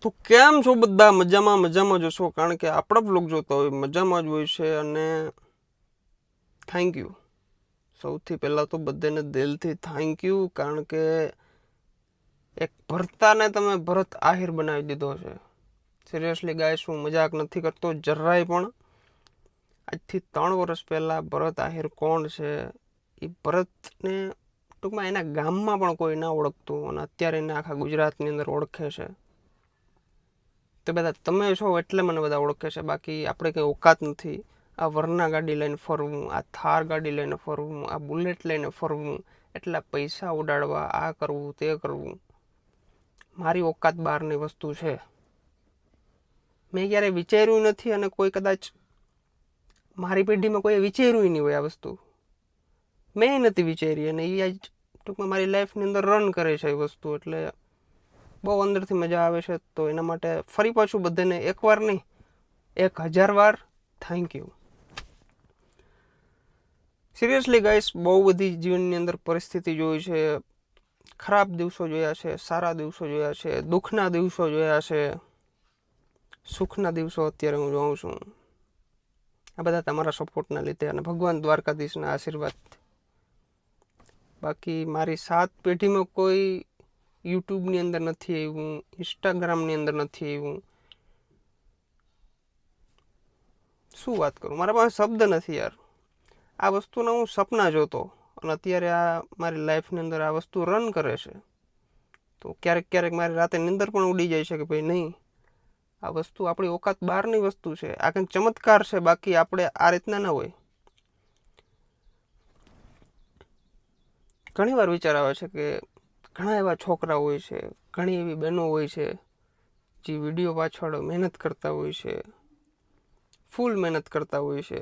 તો કેમ છો બધા? મજામાં જશો, કારણ કે આપણા બ્લોગ જોતા હોય મજામાં જ હોય છે. અને થેન્ક યુ, સૌથી પહેલાં તો બધાને દિલથી થેન્ક યુ, કારણ કે એક ભરતાને તમે ભરત આહિર બનાવી દીધો છે. સિરિયસલી ગાઈસ, હું મજાક નથી કરતો જરાય પણ. આજથી 3 વર્ષ પહેલાં ભરત આહિર કોણ છે એ ભરતને ટૂંકમાં એના ગામમાં પણ કોઈ ના ઓળખતું, અને અત્યારે એને આખા ગુજરાતની અંદર ઓળખે છે. તે બધા તમે છો એટલે મને બધા ઓળખે છે, બાકી આપણે કંઈ ઓકાત નથી. આ વરના ગાડી લઈને ફરવું, આ થાર ગાડી લઈને ફરવું, આ બુલેટ લઈને ફરવું, એટલા પૈસા ઉડાડવા, આ કરવું તે કરવું, મારી ઓકાત બહારની વસ્તુ છે. મેં ક્યારેય વિચાર્યું નથી, અને કોઈ કદાચ મારી પેઢીમાં કોઈ વિચાર્યું નહીં હોય આ વસ્તુ. મેં નથી વિચારી, અને એ આજ ટૂંકમાં મારી લાઈફની અંદર રન કરે છે એ વસ્તુ. એટલે બહુ અંદરથી મજા આવે છે. તો એના માટે ફરી પાછું બધાને એકવાર નહીં, 1000 વાર થેન્ક યુ. સિરિયસલી ગાઈસ, બહુ બધી જીવનની અંદર પરિસ્થિતિ જોઈ છે. ખરાબ દિવસો જોયા છે, સારા દિવસો જોયા છે, દુઃખના દિવસો જોયા છે, સુખના દિવસો અત્યારે હું જોઉં છું. આ બધા તમારા સપોર્ટના લીધે અને ભગવાન દ્વારકાધીશના આશીર્વાદ. બાકી મારી 7 પેઢીમાં કોઈ યુટ્યુબની અંદર નથી આવ્યું, ઇન્સ્ટાગ્રામની અંદર નથી આવ્યું. શું વાત કરું, મારા પાસે શબ્દ નથી યાર. આ વસ્તુના હું સપના જોતો, અને અત્યારે આ મારી લાઈફની અંદર આ વસ્તુ રન કરે છે. તો ક્યારેક મારી રાતે નિંદર પણ ઉડી જાય છે કે ભાઈ નહીં, આ વસ્તુ આપણી ઓકાત બહારની વસ્તુ છે. આ કંઈક ચમત્કાર છે, બાકી આપણે આ રીતના ના હોય. ઘણી વાર વિચાર આવે છે કે ઘણા એવા છોકરા હોય છે, ઘણી એવી બહેનો હોય છે જે વિડીયો પાછળ મહેનત કરતા હોય છે, ફૂલ મહેનત કરતા હોય છે.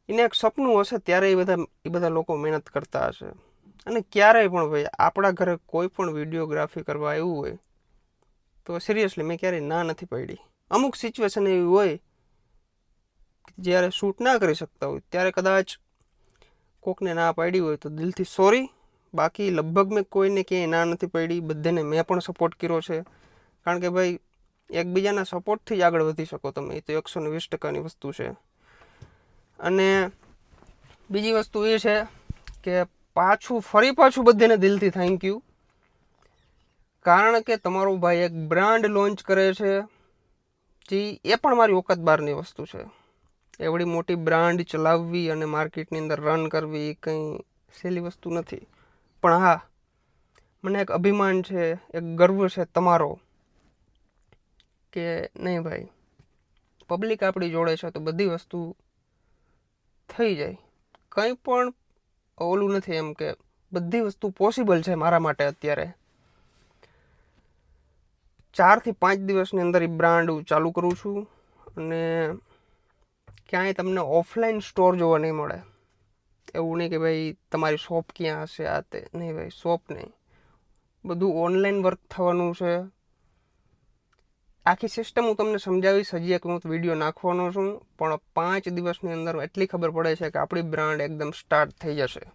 એને એક સપનું હશે ત્યારે એ બધા લોકો મહેનત કરતા હશે. અને ક્યારેય પણ ભાઈ આપણા ઘરે કોઈ પણ વિડીયોગ્રાફી કરવા આવ્યું હોય તો સિરિયસલી મેં ક્યારેય ના નથી પાડી. અમુક સિચ્યુએશન એવી હોય જ્યારે શૂટ ના કરી શકતા હોય ત્યારે કદાચ કોકને ના પાડી હોય તો દિલથી સોરી. બાકી લગભગ મેં કોઈને ક્યાંય ના નથી પાડી, બધાને મેં પણ સપોર્ટ કર્યો છે. કારણ કે ભાઈ એકબીજાના સપોર્ટથી જ આગળ વધી શકો તમે, એ તો 120%ની વસ્તુ છે. અને બીજી વસ્તુ એ છે કે ફરી પાછું બધાને દિલથી થેન્ક યુ, કારણ કે તમારો ભાઈ એક બ્રાન્ડ લોન્ચ કરે છે, જે એ પણ મારી ઓકાત બહારની વસ્તુ છે. એવડી મોટી બ્રાન્ડ ચલાવવી અને માર્કેટની અંદર રન કરવી એ કંઈ સહેલી વસ્તુ નથી. પણ હા, મને એક અભિમાન છે, એક ગર્વ છે તમારો, કે નહીં ભાઈ પબ્લિક આપણી જોડે છે તો બધી વસ્તુ થઈ જાય. કંઈ પણ ઓલું નથી, એમ કે બધી વસ્તુ પોસિબલ છે મારા માટે. અત્યારે 4 થી 5 દિવસની અંદર એ બ્રાન્ડ હું ચાલુ કરું છું, અને ક્યાંય તમને ઓફલાઈન સ્ટોર જોવા નહીં મળે. એવું નહીં કે ભાઈ તમારી શોપ ક્યાં હશે, આ તે નહીં ભાઈ, શોપ નહીં, બધું ઓનલાઈન વર્ક થવાનું છે. આખી સિસ્ટમ હું તમને સમજાવીશ, હજી એક હું વિડીયો નાખવાનો છું, પણ 5 દિવસની અંદર એટલી ખબર પડે છે કે આપણી બ્રાન્ડ એકદમ સ્ટાર્ટ થઈ જશે.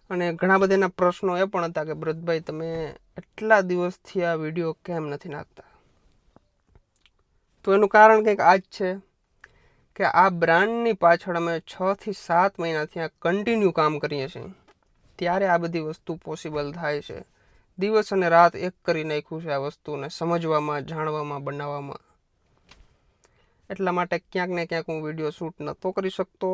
અને ઘણા બધાના પ્રશ્નો એ પણ હતા કે ભરતભાઈ તમે એટલા દિવસથી આ વિડીયો કેમ નથી નાખતા? તો એનું કારણ કંઈક આ જ છે કે આ બ્રાન્ડની પાછળ અમે 6 થી 7 મહિનાથી આ કન્ટિન્યુ કામ કરીએ છીએ, ત્યારે આ બધી વસ્તુ પોસિબલ થાય છે. દિવસ અને રાત એક કરી નાખ્યું છે આ વસ્તુને સમજવામાં, જાણવામાં, બનાવવામાં. એટલા માટે ક્યાંક ને ક્યાંક હું વિડીયો શૂટ નહોતો કરી શકતો,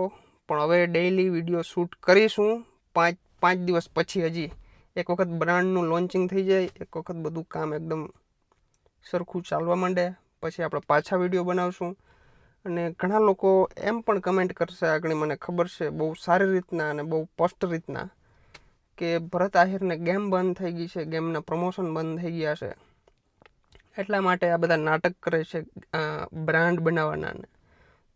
પણ હવે ડેઈલી વિડીયો શૂટ કરીશું. 5 દિવસ પછી હજી એક વખત બ્રાન્ડનું લોન્ચિંગ થઈ જાય, એક વખત બધું કામ એકદમ સરખું ચાલવા માંડે, પછી આપણે પાછા વિડીયો બનાવશું. અને ઘણા લોકો એમ પણ કમેન્ટ કરશે આગળ, મને ખબર છે બહુ સારી રીતના અને બહુ સ્પષ્ટ રીતના, કે ભરત આહિરને ગેમ બંધ થઈ ગઈ છે, ગેમના પ્રમોશન બંધ થઈ ગયા છે, એટલા માટે આ બધા નાટક કરે છે બ્રાન્ડ બનાવવાના.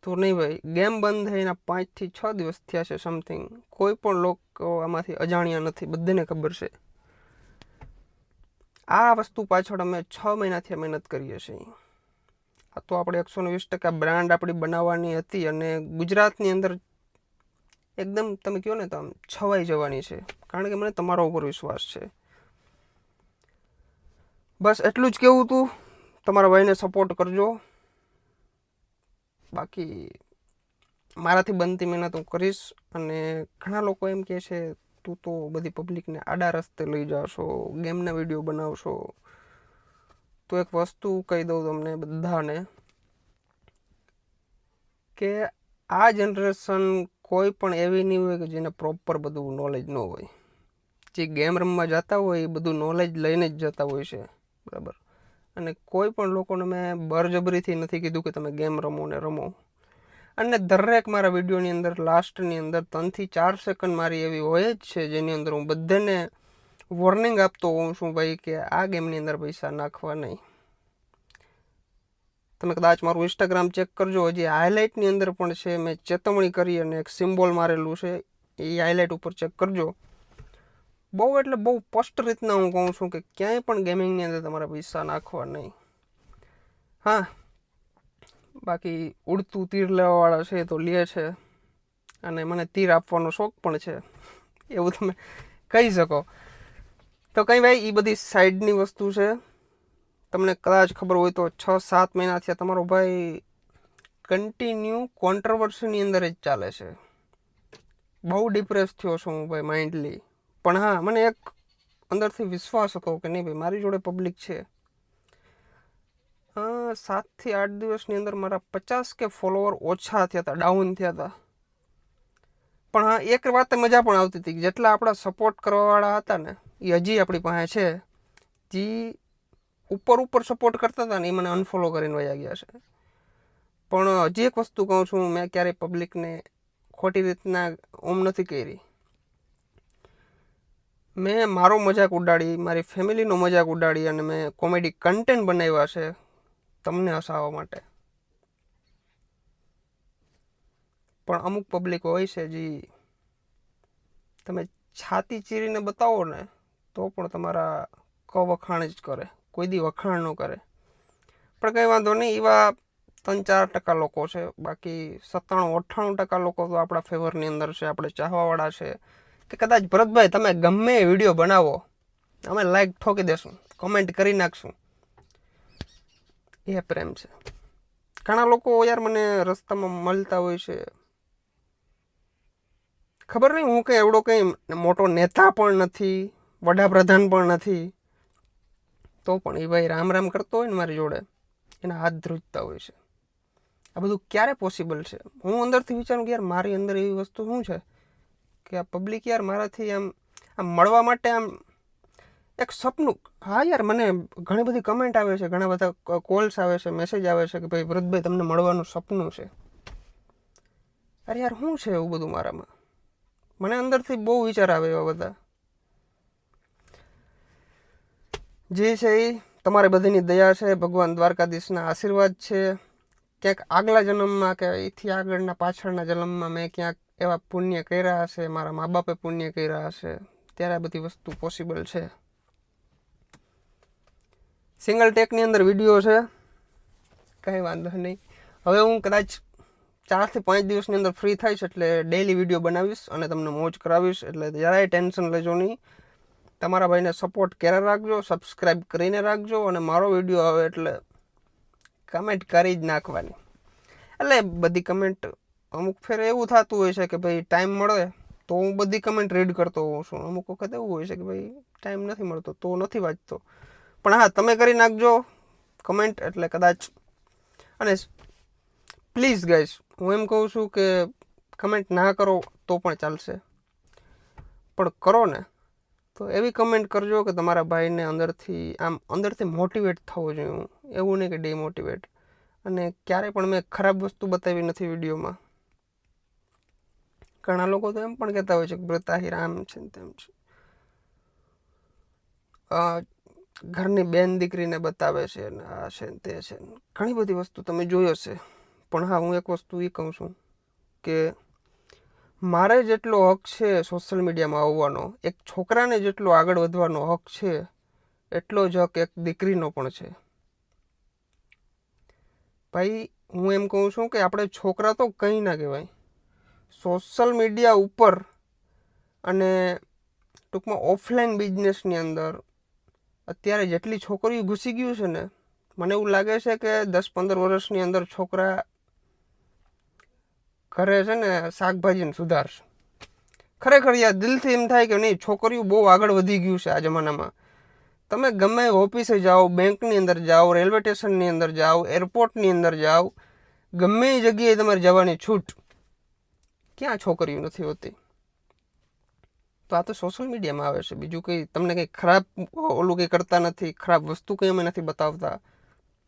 તો નહીં ભાઈ, ગેમ બંધ થઈને 5 થી 6 દિવસ થયા છે સમથિંગ. કોઈ પણ લોકો આમાંથી અજાણ્યા નથી, બધાને ખબર છે. આ વસ્તુ પાછળ અમે 6 મહિનાથી મહેનત કરીએ છીએ. આ તો આપણે 120% બ્રાન્ડ આપણી બનાવવાની હતી, અને ગુજરાતની અંદર એકદમ તમે કહો ને તો આમ છવાઈ જવાની છે, કારણ કે મને તમારા ઉપર વિશ્વાસ છે. બસ એટલું જ કહેવું હતું. તમારા ભાઈને સપોર્ટ કરજો. બાકી મારાથી બનતી મહેનત હું કરીશ. અને ઘણા લોકો એમ કહે છે તું તો બધી પબ્લિકને આડા રસ્તે લઈ જાશો, ગેમના વિડીયો બનાવશો. તો એક વસ્તુ કહી દઉં તમને બધાને કે આ જનરેશન કોઈ પણ એવી નહીં હોય કે જેને પ્રોપર બધું નોલેજ ન હોય. જે ગેમ રમવા જતા હોય એ બધું નોલેજ લઈને જ જતા હોય છે, બરાબર. અને કોઈ પણ લોકોને મેં બળજબરીથી નથી કીધું કે તમે ગેમ રમો ને રમો. અને દરેક મારા વિડીયોની અંદર લાસ્ટની અંદર 3 થી 4 સેકન્ડ મારી એવી હોય જ છે જેની અંદર હું બધાને વોર્નિંગ આપતો હોઉં છું ભાઈ કે આ ગેમની અંદર પૈસા નાખવા નહીં. તમે કદાચ મારું ઇન્સ્ટાગ્રામ ચેક કરજો, હજી હાઇલાઇટની અંદર પણ છે, મેં ચેતવણી કરી અને એક સિમ્બોલ મારેલું છે, એ હાઇલાઇટ ઉપર ચેક કરજો. બહુ એટલે બહુ સ્પષ્ટ રીતના હું કહું છું કે ક્યાંય પણ ગેમિંગની અંદર તમારે પૈસા નાખવા નહીં. હા, બાકી ઉડતું તીર લેવાવાળા છે તો લે છે, અને મને તીર આપવાનો શોખ પણ છે, એવું તમે કહી શકો. તો કંઈ ભાઈ એ બધી સાઈડની વસ્તુ છે. તમને કદાચ ખબર હોય તો 6-7 મહિનાથી તમારો ભાઈ કન્ટિન્યુ કોન્ટ્રોવર્સીની અંદર જ ચાલે છે. બહુ ડિપ્રેસ થયો છું હું ભાઈ માઇન્ડલી. પણ હા, મને એક અંદરથી વિશ્વાસ હતો કે નહીં ભાઈ મારી જોડે પબ્લિક છે. 7 થી 8 દિવસની અંદર મારા 50 કે ફોલોવર ઓછા થયા હતા, ડાઉન થયા હતા. પણ હા, એક વાતે મજા પણ આવતી હતી કે જેટલા આપણા સપોર્ટ કરવાવાળા હતા ને એ હજી આપણી પાસે છે. જે ઉપર સપોર્ટ કરતા હતા ને એ મને અનફોલો કરીને વયા ગયા છે. પણ હજી એક વસ્તુ કહું છું, મેં ક્યારેય પબ્લિકને ખોટી રીતના નથી કરી. મેં મારો મજાક ઉડાડી, મારી ફેમિલીનો મજાક ઉડાડી અને મેં કોમેડી કન્ટેન્ટ બનાવ્યા છે તમને હસાવવા માટે. પણ અમુક પબ્લિક હોય છે જે તમે છાતી ચીરીને બતાવો ને તો પણ તમારા વખાણ જ કરે, કોઈ દી વખાણ ન કરે. પણ કંઈ વાંધો નહીં, એવા 3-4% લોકો છે. બાકી 97-98% લોકો તો આપણા ફેવરની અંદર છે, આપણે ચાહવાવાળા છે. કે કદાચ ભરતભાઈ તમે ગમે વિડીયો બનાવો, અમે લાઈક ઠોકી દેશું, કમેન્ટ કરી નાખશું. એ પ્રેમ છે. ઘણા લોકો યાર મને રસ્તામાં મળતા હોય છે, ખબર નહીં હું કંઈ એવડો કંઈ મોટો નેતા પણ નથી, વડાપ્રધાન પણ નથી, તો પણ એ ભાઈ રામ કરતો હોય ને મારી જોડે, એના હાથ ધ્રુજતા હોય છે. આ બધું ક્યારે પોસિબલ છે? હું અંદરથી વિચારું કે યાર મારી અંદર એવી વસ્તુ શું છે કે આ પબ્લિક યાર મારાથી આમ મળવા માટે આમ એક સપનું. હા યાર, મને ઘણી બધી કમેન્ટ આવે છે, ઘણા બધા કોલ્સ આવે છે, મેસેજ આવે છે કે ભાઈ ભરતભાઈ તમને મળવાનું સપનું છે. અરે યાર, શું છે એવું બધું મારામાં? મને અંદરથી બહુ વિચાર આવે એવા બધા. જે છે એ તમારી બધીની દયા છે, ભગવાન દ્વારકાધીશના આશીર્વાદ છે. ક્યાંક આગલા જન્મમાં કે એથી આગળના પાછળના જન્મમાં મેં ક્યાંક એવા પુણ્ય કર્યા હશે, મારા મા બાપે પુણ્ય કર્યા હશે, ત્યારે આ બધી વસ્તુ પોસિબલ છે. સિંગલ ટેકની અંદર વિડીયો છે, કંઈ વાંધો નહીં. હવે હું કદાચ 4 થી 5 દિવસની અંદર ફ્રી થઈશ એટલે ડેઈલી વિડીયો બનાવીશ અને તમને મોજ કરાવીશ. એટલે જરાય ટેન્શન લેજો નહીં. તમારા ભાઈને સપોર્ટ ક્યારે રાખજો, સબસ્ક્રાઈબ કરીને રાખજો, અને મારો વિડીયો આવે એટલે કમેન્ટ કરી જ નાખવાની. એટલે બધી કમેન્ટ અમુક ફેર એવું થતું હોય છે કે ભાઈ ટાઈમ મળે તો હું બધી કમેન્ટ રીડ કરતો હોઉં છું. અમુક વખત એવું હોય છે કે ભાઈ ટાઈમ નથી મળતો તો નથી વાંચતો. પણ હા, તમે કરી નાખજો કમેન્ટ, એટલે કદાચ. અને પ્લીઝ ગાઈસ, હું એમ કહું છું કે કમેન્ટ ના કરો તો પણ ચાલશે, પણ કરો ને તો એવી કમેન્ટ કરજો કે તમારા ભાઈને અંદરથી મોટિવેટ થવો જોઈએ. એવું નહીં કે ડિમોટિવેટ. અને ક્યારેય પણ મેં ખરાબ વસ્તુ બતાવી નથી વિડીયોમાં. ઘણા લોકો તો એમ પણ કહેતા હોય છે કે બ્રતાહિર આમ છે ને તેમ છે, ઘરની બેન દીકરીને બતાવે છે ને આ છે ને તે છે, ઘણી બધી વસ્તુ તમે જોઈ હશે. પણ હા, હું એક વસ્તુ એ કહું છું કે મારે જેટલો હક છે સોશિયલ મીડિયામાં આવવાનો, એક છોકરાને જેટલો આગળ વધવાનો હક છે, એટલો જ હક એક દીકરીનો પણ છે. ભાઈ, હું એમ કહું છું કે આપણે છોકરા તો કંઈ ના કહેવાય. સોશિયલ મીડિયા ઉપર અને ટૂંકમાં ઓફલાઈન બિઝનેસની અંદર અત્યારે જેટલી છોકરીઓ ઘૂસી ગયું છે ને, મને એવું લાગે છે કે 10-15 વર્ષની અંદર છોકરા ઘરે છે ને શાકભાજીને સુધારશે. ખરેખર યાર દિલથી એમ થાય કે નહીં, છોકરીઓ બહુ આગળ વધી ગયું છે આ જમાનામાં. તમે ગમે ઓફિસે જાઓ, બેંકની અંદર જાઓ, રેલવે સ્ટેશનની અંદર જાઓ, એરપોર્ટની અંદર જાઓ, ગમે એ જગ્યાએ તમારે જવાની છૂટ. ક્યાં છોકરીઓ નથી હોતી? તો આ તો સોશિયલ મીડિયામાં આવે છે. બીજું કંઈ તમને કંઈ ખરાબ ઓલું કંઈ કરતા નથી, ખરાબ વસ્તુ કંઈ અમે નથી બતાવતા.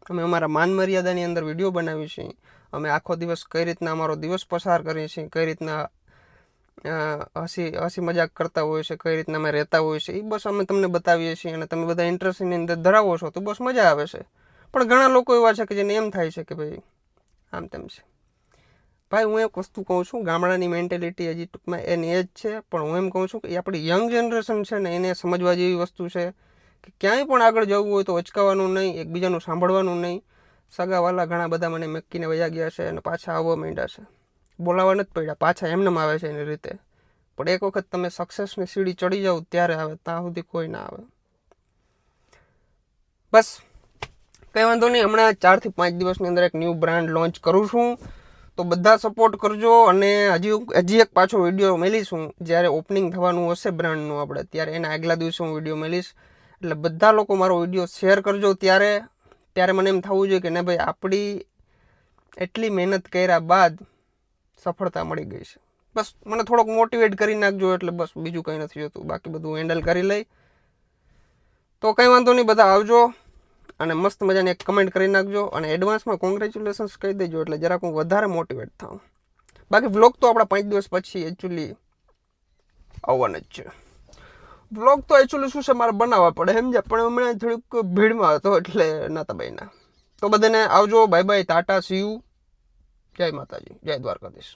અમે અમારા માન મર્યાદાની અંદર વિડીયો બનાવીએ છીએ. અમે આખો દિવસ કઈ રીતના અમારો દિવસ પસાર કરીએ છીએ, કઈ રીતના હસી મજાક કરતા હોય છે, કઈ રીતના અમે રહેતા હોય છે, એ બસ અમે તમને બતાવીએ છીએ. અને તમે બધા ઇન્ટરેસ્ટની અંદર ધરાવો છો તો બસ મજા આવે છે. પણ ઘણા લોકો એવા છે કે જેને એમ થાય છે કે ભાઈ આમ તેમ છે. ભાઈ હું એક વસ્તુ કહું છું, ગામડાની મેન્ટેલિટી હજી ટૂંકમાં એની એ જ છે. પણ હું એમ કહું છું કે એ આપણી યંગ જનરેશન છે ને, એને સમજવા જેવી વસ્તુ છે કે ક્યાંય પણ આગળ જવું હોય તો અચકાવાનું નહીં, એકબીજાનું સાંભળવાનું નહીં. સગાવાલા ઘણા બધા મને મેકીને વયા ગયા છે અને પાછા આવવા માંડ્યા છે. બોલાવા નથી પડ્યા, પાછા એમનેમ આવે છે એની રીતે. પણ એક વખત તમે સક્સેસની સીડી ચડી જાઓ ત્યારે આવે, ત્યાં સુધી કોઈ ના આવે. બસ કંઈ વાંધો નહીં, હમણાં 4 થી 5 દિવસની અંદર એક ન્યૂ બ્રાન્ડ લોન્ચ કરું છું. તો બધા સપોર્ટ કરજો. અને હજી એક પાછો વિડીયો મેલીશું જ્યારે ઓપનિંગ થવાનું હશે બ્રાન્ડનું આપણે, ત્યારે એના આગલા દિવસે હું વિડીયો મેલીશ. એટલે બધા લોકો મારો વિડીયો શેર કરજો. ત્યારે મને એમ થવું જોઈએ કે ના ભાઈ, આપણી એટલી મહેનત કર્યા બાદ સફળતા મળી ગઈ છે. બસ મને થોડોક મોટિવેટ કરી નાખજો, એટલે બસ બીજું કંઈ નથી જોતું. બાકી બધું હેન્ડલ કરી લઈ. તો કંઈ વાંધો નહીં, બધા આવજો અને મસ્ત મજાની એક કમેન્ટ કરી નાખજો. અને એડવાન્સમાં કોંગ્રેચ્યુલેશન્સ કહી દેજો, એટલે જરાક હું વધારે મોટિવેટ થાઉં. બાકી વ્લોગ તો આપણા 5 દિવસ પછી એકચ્યુઅલી આવવાના જ છે. વ્લોગ તો એકચ્યુઅલી શું છે, મારે બનાવવા પડે સમજ્યા. પણ હમણાં થોડીક ભીડમાં હતો એટલે નહોતા બન્યા. તો બધાને આવજો. Bye bye, Tata, C you. જય માતાજી, જય દ્વારકાધીશ.